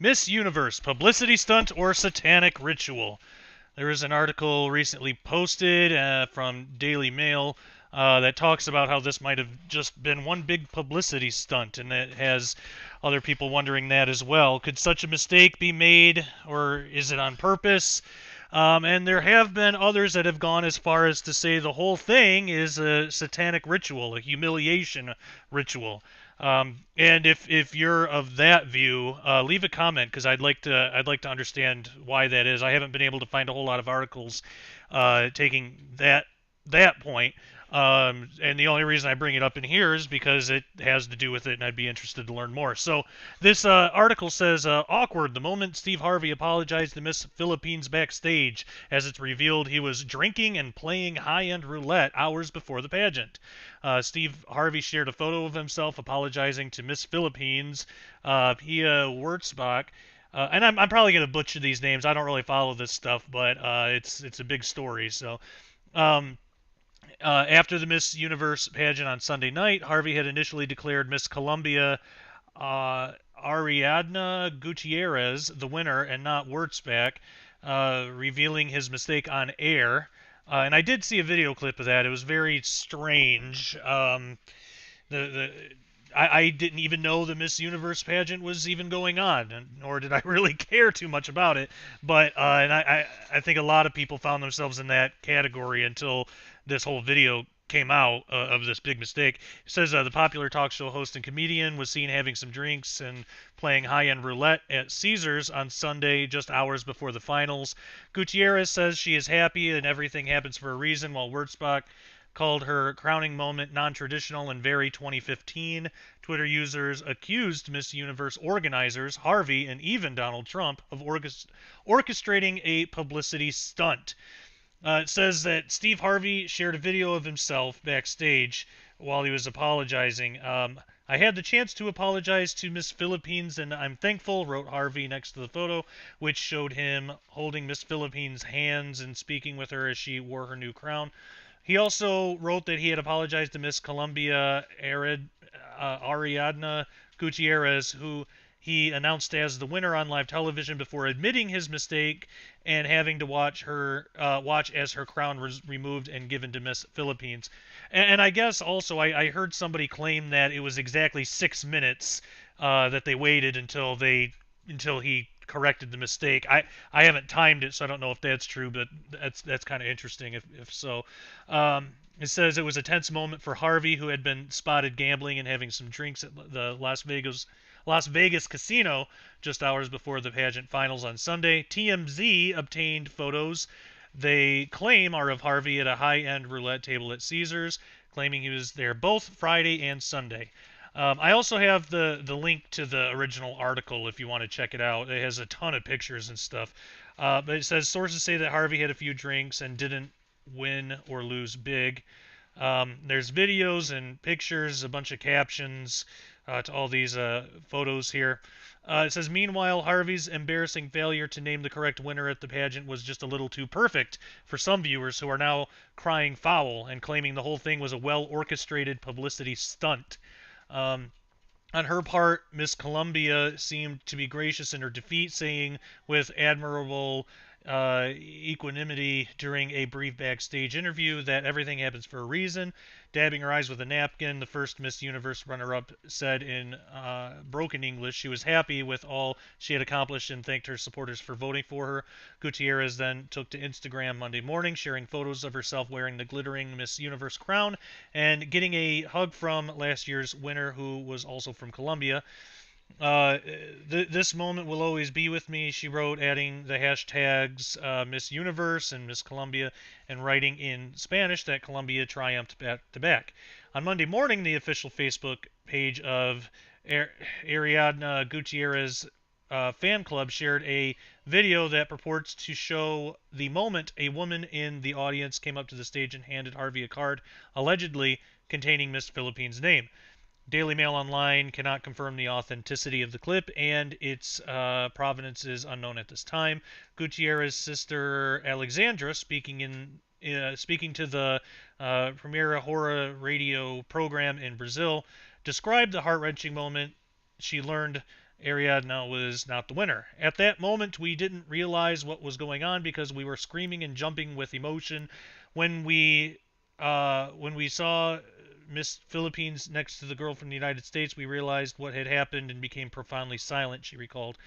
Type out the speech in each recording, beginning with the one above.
Miss Universe, Publicity Stunt or Satanic Ritual. There was an article recently posted from Daily Mail that talks about how this might have just been one big publicity stunt, and it has other people wondering that as well. Could such a mistake be made, or is it on purpose? And there have been others that have gone as far as to say the whole thing is a satanic ritual, a humiliation ritual. And if you're of that view, leave a comment because I'd like to understand why that is. I haven't been able to find a whole lot of articles taking that point. And the only reason I bring it up in here is because it has to do with it, and I'd be interested to learn more. So this article says, awkward the moment Steve Harvey apologized to Miss Philippines backstage, as it's revealed he was drinking and playing high-end roulette hours before the pageant. Steve Harvey shared a photo of himself apologizing to Miss Philippines, Pia Wurtzbach. And I'm probably going to butcher these names. I don't really follow this stuff, but it's a big story. So after the Miss Universe pageant on Sunday night, Harvey had initially declared Miss Columbia Ariadna Gutierrez the winner and not Wurtzbach, revealing his mistake on air. And I did see a video clip of that. It was very strange. The I didn't even know the Miss Universe pageant was even going on, nor did I really care too much about it. But and I think a lot of people found themselves in that category until this whole video came out of this big mistake. It says the popular talk show host and comedian was seen having some drinks and playing high-end roulette at Caesars on Sunday, just hours before the finals. Gutierrez says she is happy and everything happens for a reason, while Wurtzbach called her crowning moment non-traditional and very 2015. Twitter users accused Miss Universe organizers, Harvey and even Donald Trump, of orchestrating a publicity stunt. It says that Steve Harvey shared a video of himself backstage while he was apologizing. I had the chance to apologize to Miss Philippines, and I'm thankful, wrote Harvey next to the photo, which showed him holding Miss Philippines' hands and speaking with her as she wore her new crown. He also wrote that he had apologized to Miss Columbia Ariadna Gutierrez, who he announced as the winner on live television before admitting his mistake and having to watch as her crown was removed and given to Miss Philippines. And I guess also I heard somebody claim that it was exactly 6 minutes that they waited until he corrected the mistake. I haven't timed it, so I don't know if that's true, but that's kind of interesting if so. It says it was a tense moment for Harvey, who had been spotted gambling and having some drinks at the Las Vegas casino just hours before the pageant finals on Sunday. TMZ obtained photos they claim are of Harvey at a high-end roulette table at Caesars, claiming he was there both Friday and Sunday. I also have the link to the original article if you want to check it out. It has a ton of pictures and stuff. But it says sources say that Harvey had a few drinks and didn't win or lose big. There's videos and pictures, a bunch of captions to all these photos here. It says, meanwhile, Harvey's embarrassing failure to name the correct winner at the pageant was just a little too perfect for some viewers who are now crying foul and claiming the whole thing was a well-orchestrated publicity stunt. On her part, Miss Columbia seemed to be gracious in her defeat, saying with admirable equanimity during a brief backstage interview that everything happens for a reason. Dabbing her eyes with a napkin, the first Miss Universe runner-up said in broken English she was happy with all she had accomplished and thanked her supporters for voting for her. Gutierrez then took to Instagram Monday morning, sharing photos of herself wearing the glittering Miss Universe crown and getting a hug from last year's winner, who was also from Colombia. This moment will always be with me, she wrote, adding the hashtags Miss Universe and Miss Colombia, and writing in Spanish that Colombia triumphed back to back. On Monday morning, the official Facebook page of Ariadna Gutierrez fan club shared a video that purports to show the moment a woman in the audience came up to the stage and handed Harvey a card, allegedly containing Miss Philippines' name. Daily Mail Online cannot confirm the authenticity of the clip, and its provenance is unknown at this time. Gutierrez's sister Alexandra, speaking to the Primeira Hora radio program in Brazil, described the heart-wrenching moment she learned Ariadne was not the winner. At that moment, we didn't realize what was going on because we were screaming and jumping with emotion when we saw Miss Philippines next to the girl from the United States. We realized what had happened and became profoundly silent. She recalled.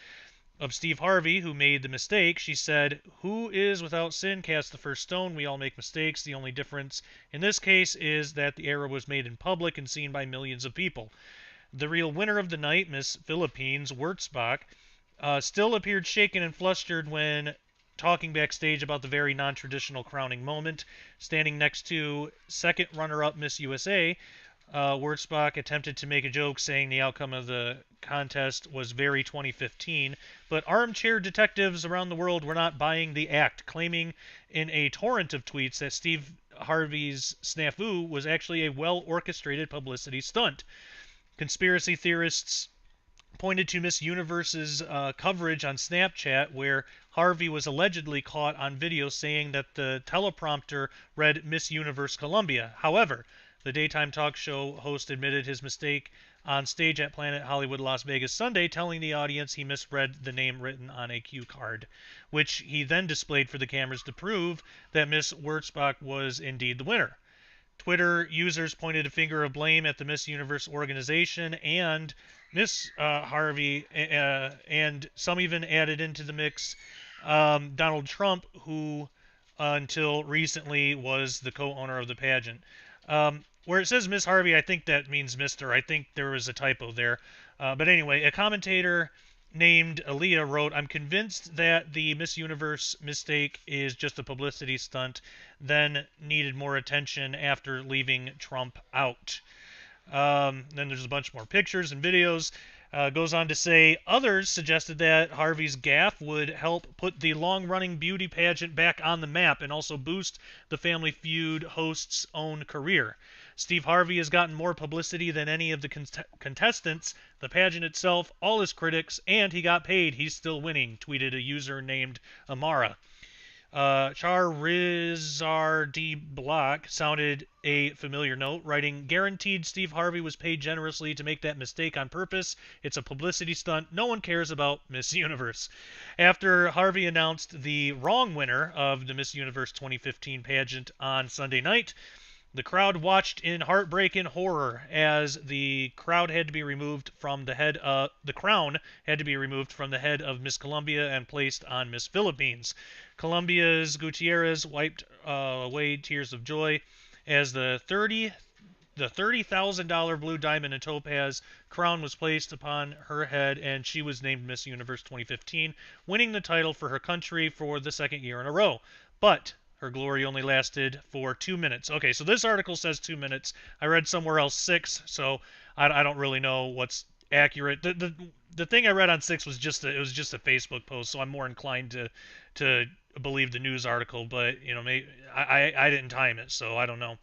Of Steve Harvey, who made the mistake, she said, "Who is without sin casts the first stone. We all make mistakes. The only difference in this case is that the error was made in public and seen by millions of people." The real winner of the night, Miss Philippines Wurzbach, still appeared shaken and flustered when talking backstage about the very non-traditional crowning moment. Standing next to second runner-up Miss USA, Wurzbach attempted to make a joke saying the outcome of the contest was very 2015, but armchair detectives around the world were not buying the act, claiming in a torrent of tweets that Steve Harvey's snafu was actually a well-orchestrated publicity stunt. Conspiracy theorists pointed to Miss Universe's coverage on Snapchat, where Harvey was allegedly caught on video saying that the teleprompter read Miss Universe Colombia. However, the daytime talk show host admitted his mistake on stage at Planet Hollywood Las Vegas Sunday, telling the audience he misread the name written on a cue card, which he then displayed for the cameras to prove that Miss Wurzbach was indeed the winner. Twitter users pointed a finger of blame at the Miss Universe organization and Miss Harvey, and some even added into the mix Donald Trump, who until recently was the co-owner of the pageant. Where it says Miss Harvey, I think that means Mr. I think there was a typo there. But anyway, a commentator named Aaliyah wrote, "I'm convinced that the Miss Universe mistake is just a publicity stunt, then needed more attention after leaving Trump out." Then there's a bunch more pictures and videos. Goes on to say, others suggested that Harvey's gaffe would help put the long-running beauty pageant back on the map and also boost the Family Feud host's own career. Steve Harvey has gotten more publicity than any of the contestants, the pageant itself, all his critics, and he got paid. He's still winning, tweeted a user named Amara. Charizard D. Block sounded a familiar note, writing, "Guaranteed Steve Harvey was paid generously to make that mistake on purpose. It's a publicity stunt. No one cares about Miss Universe." After Harvey announced the wrong winner of the Miss Universe 2015 pageant on Sunday night, the crowd watched in heartbreak and horror as the crowd had to be removed from the head. The crown had to be removed from the head of Miss Colombia and placed on Miss Philippines. Colombia's Gutierrez wiped away tears of joy as the $30,000 blue diamond and topaz crown was placed upon her head, and she was named Miss Universe 2015, winning the title for her country for the second year in a row. But her glory only lasted for 2 minutes. Okay, so this article says 2 minutes. I read somewhere else 6, so I don't really know what's accurate. The thing I read on 6 was just a Facebook post, so I'm more inclined to believe the news article. But maybe I didn't time it, so I don't know.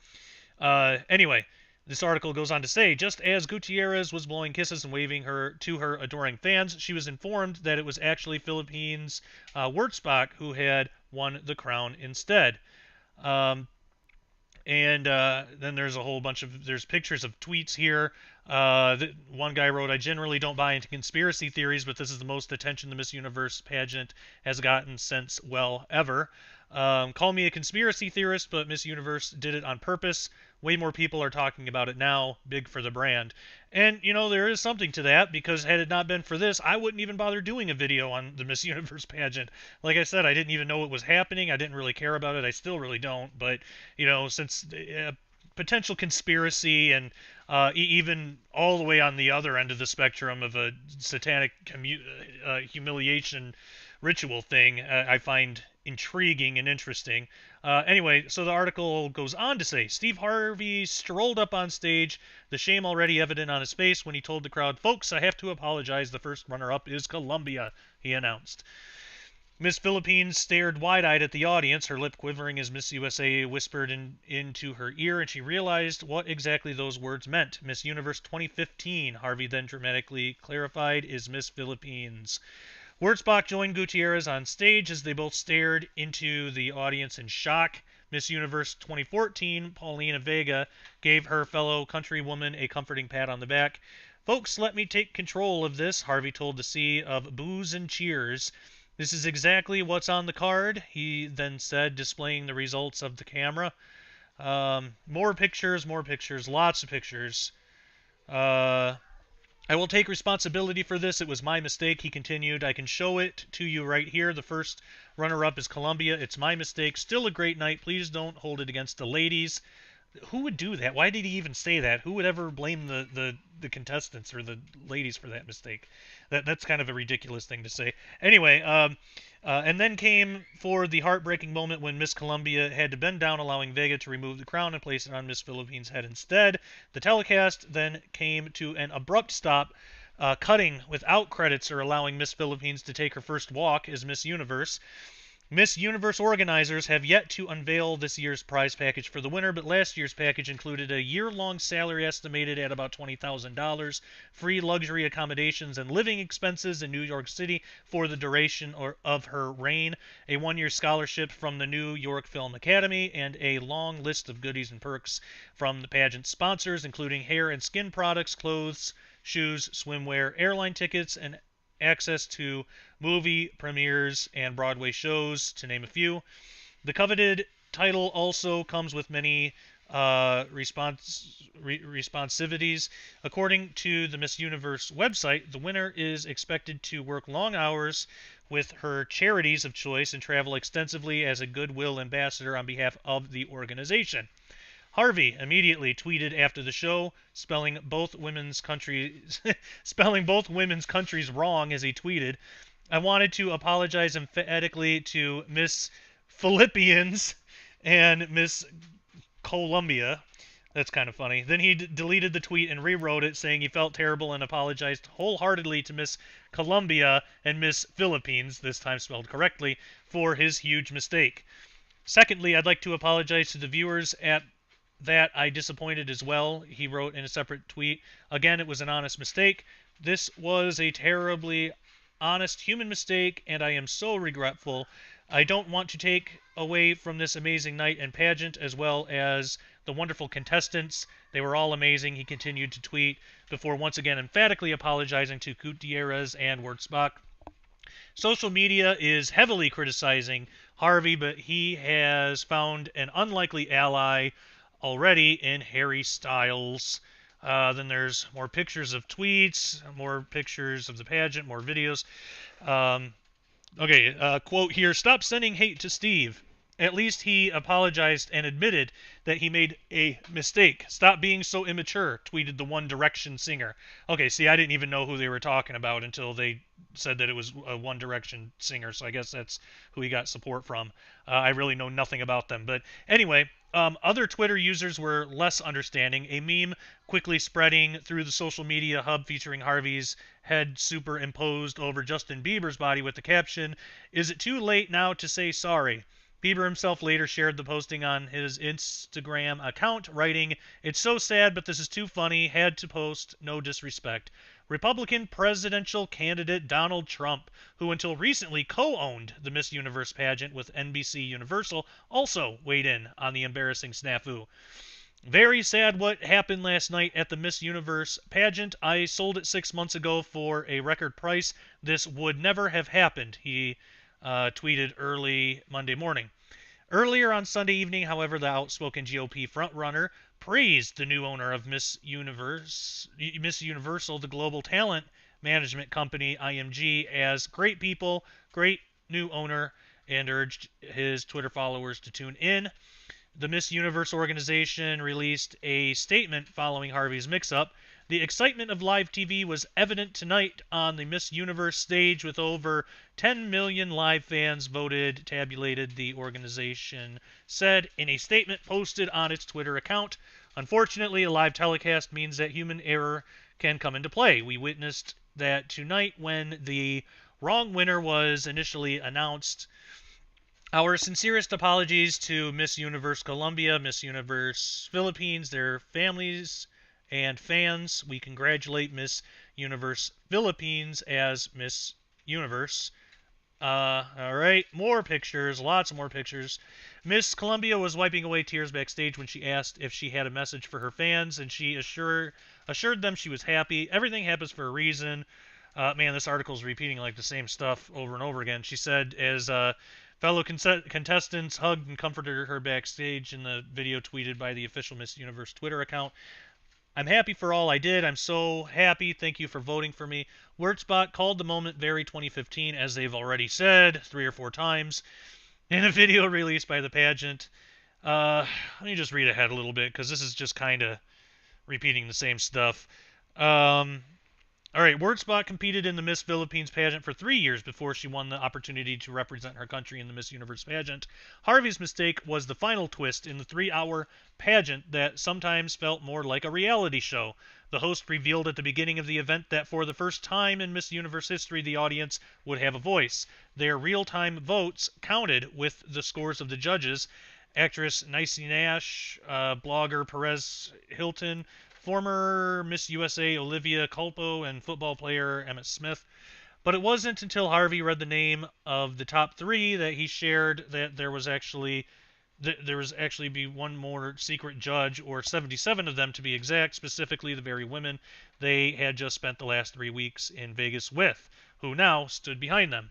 Anyway, this article goes on to say, just as Gutierrez was blowing kisses and waving to her adoring fans, she was informed that it was actually Philippines Wurzbach who had won the crown instead. Then there's a whole bunch of pictures of tweets here. One guy wrote, "I generally don't buy into conspiracy theories, but this is the most attention the Miss Universe pageant has gotten since, well, ever. Call me a conspiracy theorist, but Miss Universe did it on purpose. Way more people are talking about it now. Big for the brand." And, there is something to that, because had it not been for this, I wouldn't even bother doing a video on the Miss Universe pageant. Like I said, I didn't even know it was happening. I didn't really care about it. I still really don't. But, since potential conspiracy and even all the way on the other end of the spectrum of a satanic humiliation ritual thing, I find intriguing and interesting. Anyway, so the article goes on to say, Steve Harvey strolled up on stage, the shame already evident on his face when he told the crowd, "Folks, I have to apologize. The first runner-up is Colombia," he announced. Miss Philippines stared wide-eyed at the audience, her lip quivering as Miss USA whispered into her ear, and she realized what exactly those words meant. Miss Universe 2015, Harvey then dramatically clarified, is Miss Philippines. Wurzbach joined Gutierrez on stage as they both stared into the audience in shock. Miss Universe 2014, Paulina Vega, gave her fellow countrywoman a comforting pat on the back. "Folks, let me take control of this," Harvey told the sea of boos and cheers. "This is exactly what's on the card," he then said, displaying the results of the camera. More pictures, lots of pictures. "I will take responsibility for this. It was my mistake," he continued. "I can show it to you right here. The first runner-up is Columbia. It's my mistake. Still a great night. Please don't hold it against the ladies." Who would do that? Why did he even say that? Who would ever blame the contestants or the ladies for that mistake? That's kind of a ridiculous thing to say. Anyway, and then came for the heartbreaking moment when Miss Columbia had to bend down, allowing Vega to remove the crown and place it on Miss Philippines' head instead. The telecast then came to an abrupt stop, cutting without credits or allowing Miss Philippines to take her first walk as Miss Universe. Miss Universe organizers have yet to unveil this year's prize package for the winner, but last year's package included a year-long salary estimated at about $20,000, free luxury accommodations and living expenses in New York City for the duration of her reign, a one-year scholarship from the New York Film Academy, and a long list of goodies and perks from the pageant sponsors, including hair and skin products, clothes, shoes, swimwear, airline tickets, and access to movie premieres and Broadway shows, to name a few. The coveted title also comes with many responsivities. According to the Miss Universe website, the winner is expected to work long hours with her charities of choice and travel extensively as a goodwill ambassador on behalf of the organization. Harvey immediately tweeted after the show, spelling both women's countries wrong as he tweeted, "I wanted to apologize emphatically to Miss Philippians and Miss Columbia." That's kind of funny. Then he deleted the tweet and rewrote it, saying he felt terrible and apologized wholeheartedly to Miss Columbia and Miss Philippines, this time spelled correctly, for his huge mistake. "Secondly, I'd like to apologize to the viewers at that I disappointed as well," he wrote in a separate tweet. "Again, it was an honest mistake. This was a terribly honest human mistake, and I am so regretful. I don't want to take away from this amazing night and pageant, as well as the wonderful contestants. They were all amazing," he continued to tweet, before once again emphatically apologizing to Gutierrez and Wurtzbach. Social media is heavily criticizing Harvey, but he has found an unlikely ally already in Harry Styles. Then there's more pictures of tweets, more pictures of the pageant, more videos. Quote here, "Stop sending hate to Steve. At least he apologized and admitted that he made a mistake. Stop being so immature," tweeted the One Direction singer. Okay, see, I didn't even know who they were talking about until they said that it was a One Direction singer, so I guess that's who he got support from. I really know nothing about them. But anyway, other Twitter users were less understanding. A meme quickly spreading through the social media hub featuring Harvey's head superimposed over Justin Bieber's body with the caption, "Is it too late now to say sorry?" Bieber himself later shared the posting on his Instagram account, writing, "It's so sad, but this is too funny. Had to post. No disrespect." Republican presidential candidate Donald Trump, who until recently co-owned the Miss Universe pageant with NBC Universal, also weighed in on the embarrassing snafu. "Very sad what happened last night at the Miss Universe pageant. I sold it 6 months ago for a record price. This would never have happened," he tweeted early Monday morning. Earlier on Sunday evening, however, the outspoken GOP frontrunner praised the new owner of Miss Universal, the global talent management company IMG, as great people, great new owner, and urged his Twitter followers to tune in. The Miss Universe organization released a statement following Harvey's mix-up. "The excitement of live TV was evident tonight on the Miss Universe stage with over 10 million live fans voted," tabulated, the organization said in a statement posted on its Twitter account. "Unfortunately, a live telecast means that human error can come into play. We witnessed that tonight when the wrong winner was initially announced. Our sincerest apologies to Miss Universe Colombia, Miss Universe Philippines, their families, and fans. We congratulate Miss Universe Philippines as Miss Universe." All right, more pictures, lots more pictures. Miss Columbia was wiping away tears backstage when she asked if she had a message for her fans, and she assured them she was happy. Everything happens for a reason. Man, this article is repeating like the same stuff over and over again. She said as fellow contestants hugged and comforted her backstage in the video tweeted by the official Miss Universe Twitter account. I'm happy for all I did. I'm so happy. Thank you for voting for me. Wordspot called the moment very 2015, as they've already said 3 or 4 times in a video released by the pageant. Let me just read ahead a little bit because this is just kind of repeating the same stuff. All right, Wordspot competed in the Miss Philippines pageant for 3 years before she won the opportunity to represent her country in the Miss Universe pageant. Harvey's mistake was the final twist in the 3-hour pageant that sometimes felt more like a reality show. The host revealed at the beginning of the event that for the first time in Miss Universe history, the audience would have a voice. Their real-time votes counted with the scores of the judges. Actress Nicey Nash, blogger Perez Hilton, former Miss USA Olivia Culpo, and football player Emmett Smith. But it wasn't until Harvey read the name of the top 3 that he shared that there was actually be one more secret judge, or 77 of them to be exact, specifically the very women they had just spent the last 3 weeks in Vegas with, who now stood behind them.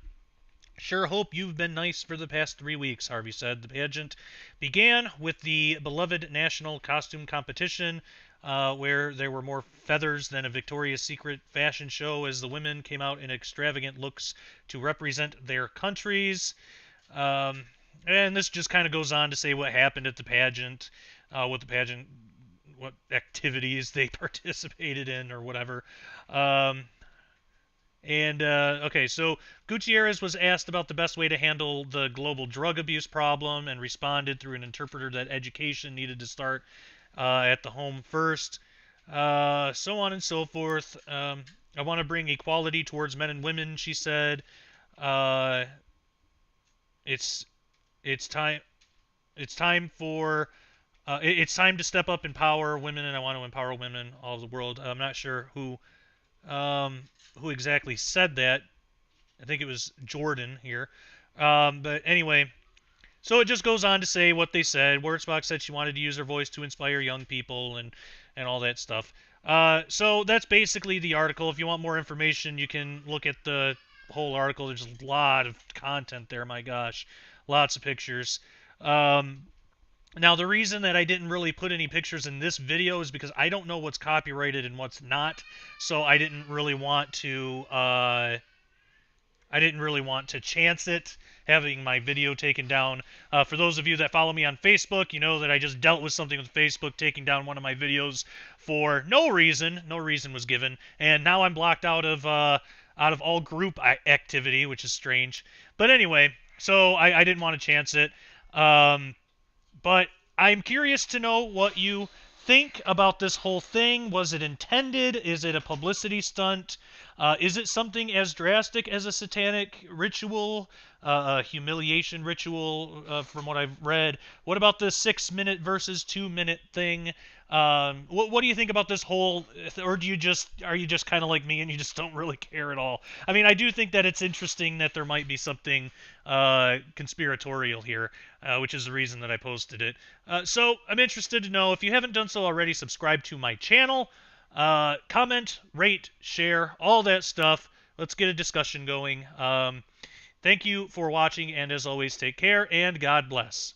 Sure hope you've been nice for the past 3 weeks, Harvey said. The pageant began with the beloved national costume competition, where there were more feathers than a Victoria's Secret fashion show as the women came out in extravagant looks to represent their countries. And this just kind of goes on to say what happened at the pageant, what activities they participated in or whatever. Okay, so Gutierrez was asked about the best way to handle the global drug abuse problem and responded through an interpreter that education needed to start at the home first, so on and so forth. I want to bring equality towards men and women, she said. It's time it's time to step up, empower women, and I want to empower women all over the world. I'm not sure who exactly said that. I think it was Jordan here. But anyway, so it just goes on to say what they said. Wurzbach said she wanted to use her voice to inspire young people and all that stuff. So that's basically the article. If you want more information, you can look at the whole article. There's a lot of content there, my gosh. Lots of pictures. Now, the reason that I didn't really put any pictures in this video is because I don't know what's copyrighted and what's not. So I didn't really want to chance it, having my video taken down. For those of you that follow me on Facebook, you know that I just dealt with something with Facebook taking down one of my videos for no reason. No reason was given, and now I'm blocked out of all group activity, which is strange. But anyway, so I didn't want to chance it. But I'm curious to know what you think about this whole thing. Was it intended? Is it a publicity stunt? Is it something as drastic as a satanic ritual, a humiliation ritual, from what I've read? What about the 6-minute versus 2-minute thing? What do you think about this whole, or are you just kind of like me and you just don't really care at all? I mean, I do think that it's interesting that there might be something conspiratorial here, which is the reason that I posted it. So I'm interested to know, if you haven't done so already, subscribe to my channel, comment, rate, share, all that stuff. Let's get a discussion going. Thank you for watching, and as always, take care and God bless.